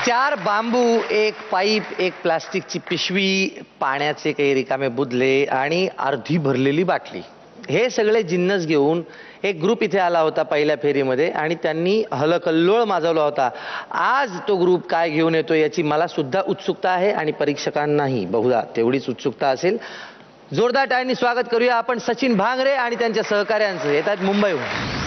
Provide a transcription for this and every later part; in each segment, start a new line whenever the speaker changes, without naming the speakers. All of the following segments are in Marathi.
4 बांबू, 1 पाईप, 1 प्लास्टिकची पिशवी, पाण्याचे काही रिकामे बुदले आणि अर्धी भरलेली बाटली, हे सगळे जिन्नस घेऊन एक ग्रुप इथे आला होता पहिल्या फेरीमध्ये आणि त्यांनी हलकल्लोळ माजवला होता. आज तो ग्रुप काय घेऊन येतो याची मला सुद्धा उत्सुकता आहे आणि परीक्षकांनाही बहुधा तेवढीच उत्सुकता असेल. जोरदार टाळ्यांनी स्वागत करूया आपण सचिन भांगरे आणि त्यांच्या सहकाऱ्यांचं. येतात मुंबईहून.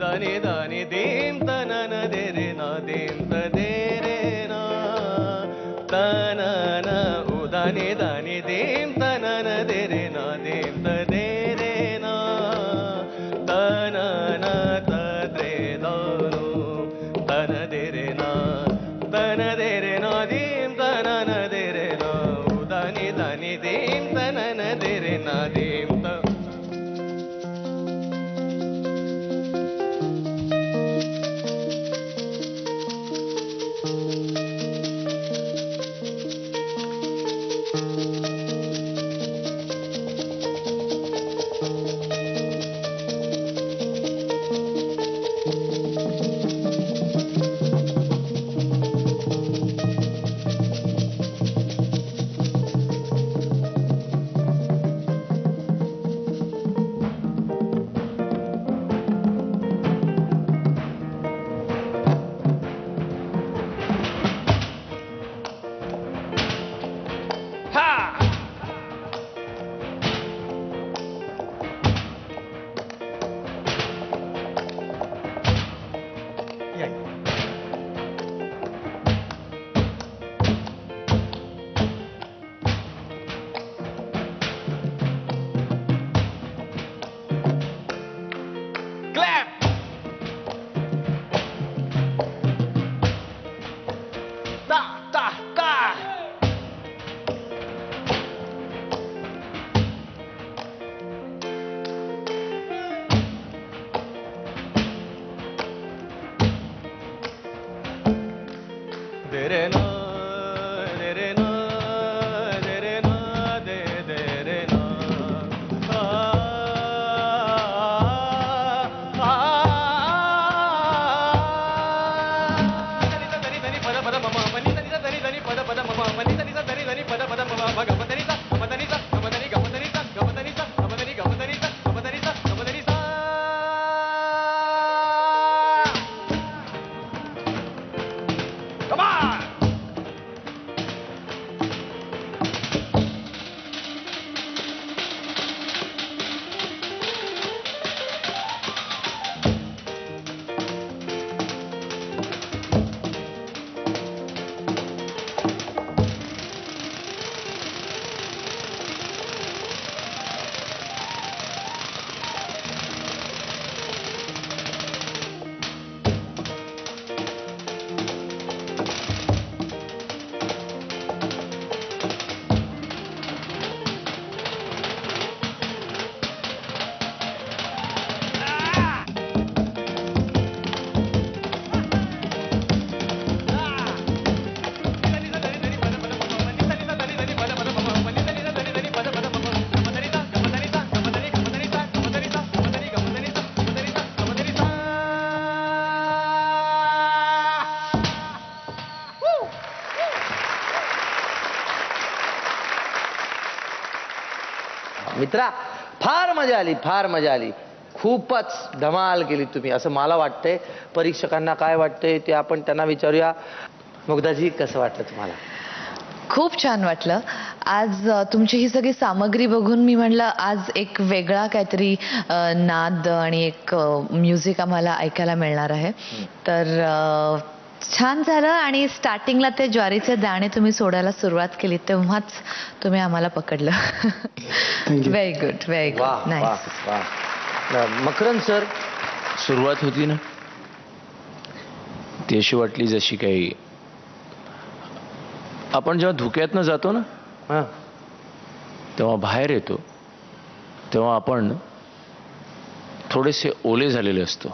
दाने दाने देम तनन दे रे ना देम तदे रे ना तनन उदाने दाने देम तनन दे रे ना देम तदे रे ना तनन तदे दानो तन दे रे ना तन दे रे ना देम तनन दे रे ना उदाने दाने देम तनन दे रे ना देम त
मित्रा, फार मजा आली, फार मजा आली. खूपच धमाल केली तुम्ही असं मला वाटतंय. परीक्षकांना काय वाटतंय ते आपण त्यांना विचारूया. मुग्धाजी, कसं वाटलं तुम्हाला?
खूप छान वाटलं आज तुमची ही सगळी सामग्री बघून. मी म्हणलं आज एक वेगळा काहीतरी नाद आणि एक म्युझिक आम्हाला ऐकायला मिळणार आहे. तर छान झालं. आणि स्टार्टिंगला ते ज्वारीचे दाणे तुम्ही सोडायला सुरुवात केली तेव्हाच तुम्ही आम्हाला पकडलं. व्हेरी गुड, व्हेरी
वा
गुड,
वा
नाईस.
वा. मकरंद सर,
सुरुवात होती ना ती अशी वाटली जशी काही आपण जेव्हा धुक्यातनं जातो ना
हां
तेव्हा बाहेर येतो तेव्हा आपण थोडेसे ओले झालेले असतो.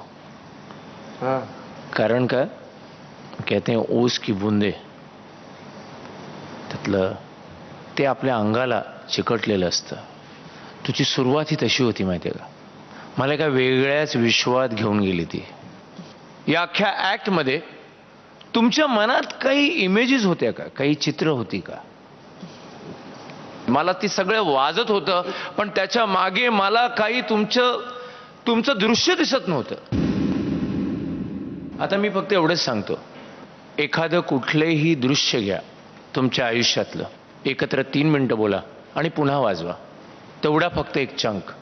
हां
कारण काय कहते हैं ओस की बूंदे, त्यातलं ते आपल्या अंगाला चिकटलेलं असतं. तुझी सुरुवात ही तशी होती माहिती आहे का. मला एका वेगळ्याच विश्वात घेऊन गेली ती. या अख्ख्या ॲक्टमध्ये तुमच्या मनात काही इमेजेस होत्या का, काही चित्र होती का. मला ती सगळं वाजत होतं पण त्याच्या मागे मला काही तुमचं दृश्य दिसत नव्हतं. आता मी फक्त एवढंच सांगतो, एखादं कुठलंही दृश्य घ्या तुमच्या आयुष्यातलं, एकत्र 3 मिनिटं बोला आणि पुन्हा वाजवा. तेवढा फक्त एक चंक.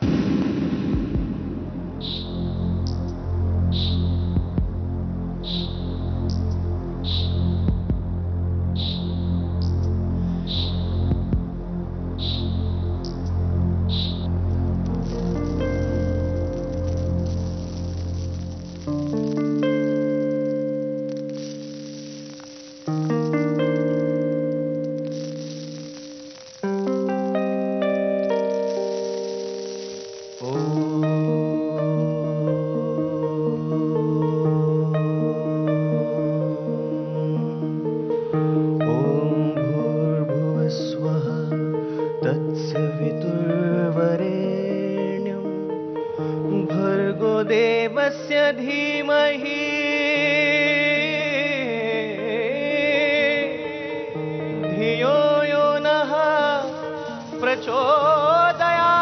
देवस्य धीमहि धियो यो नः प्रचोदयात्.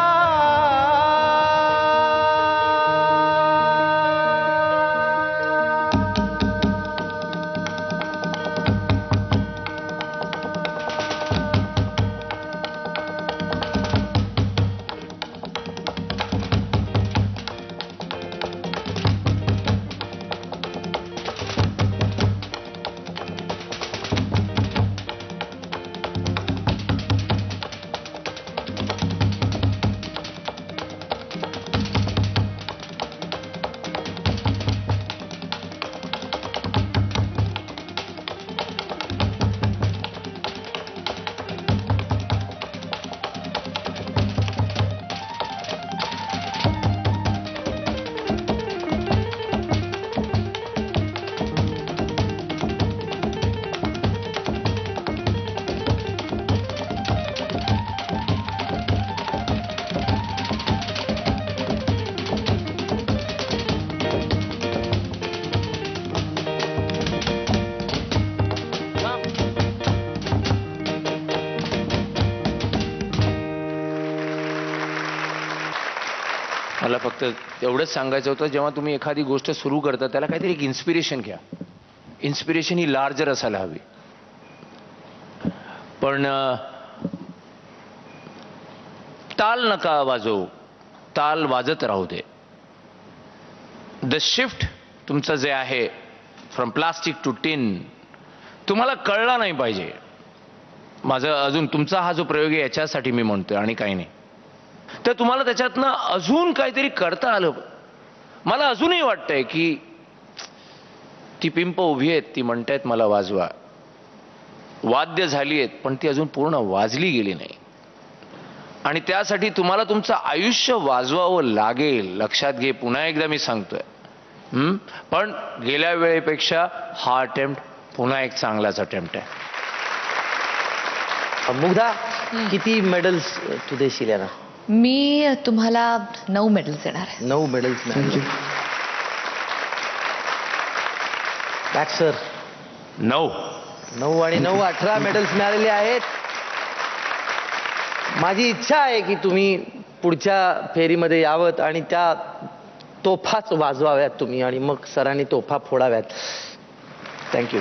मला फक्त एवढंच सांगायचं होतं, जेव्हा तुम्ही एखादी गोष्ट सुरू करता त्याला काहीतरी एक इन्स्पिरेशन घ्या. इन्स्पिरेशन ही लार्जर असायला हवी. पण ताल नका वाजवू, ताल वाजत राहू दे. द शिफ्ट तुमचं जे आहे फ्रॉम प्लास्टिक टू टिन तुम्हाला कळला नाही पाहिजे. माझं अजून तुमचा हा जो प्रयोग आहे याच्यासाठी मी म्हणतोय आणि काही नाही. तर तुम्हाला त्याच्यातनं अजून काहीतरी करता आलं. मला अजूनही वाटतंय की ती पिंप उभी आहेत, ती म्हणतायत मला वाजवा. वाद्य झाली आहेत पण ती अजून पूर्ण वाजली गेली नाही. आणि त्यासाठी तुम्हाला तुमचं आयुष्य वाजवावं लागेल. लक्षात घे, पुन्हा एकदा मी सांगतोय. पण गेल्या वेळेपेक्षा हा अटेम्प्ट पुन्हा एक चांगलाच अटेम्प्ट आहे.
मुग्धा, किती मेडल्स तू देशील याला?
मी तुम्हाला 9 मेडल्स देणार आहे.
9 मेडल्स मिळाले. बॅक सर,
9
आणि 9 18 मेडल्स मिळालेले आहेत. माझी इच्छा आहे की तुम्ही पुढच्या फेरीमध्ये यावत आणि त्या तोफाच वाजवाव्यात तुम्ही आणि मग सरांनी तोफा फोडाव्यात. थँक्यू.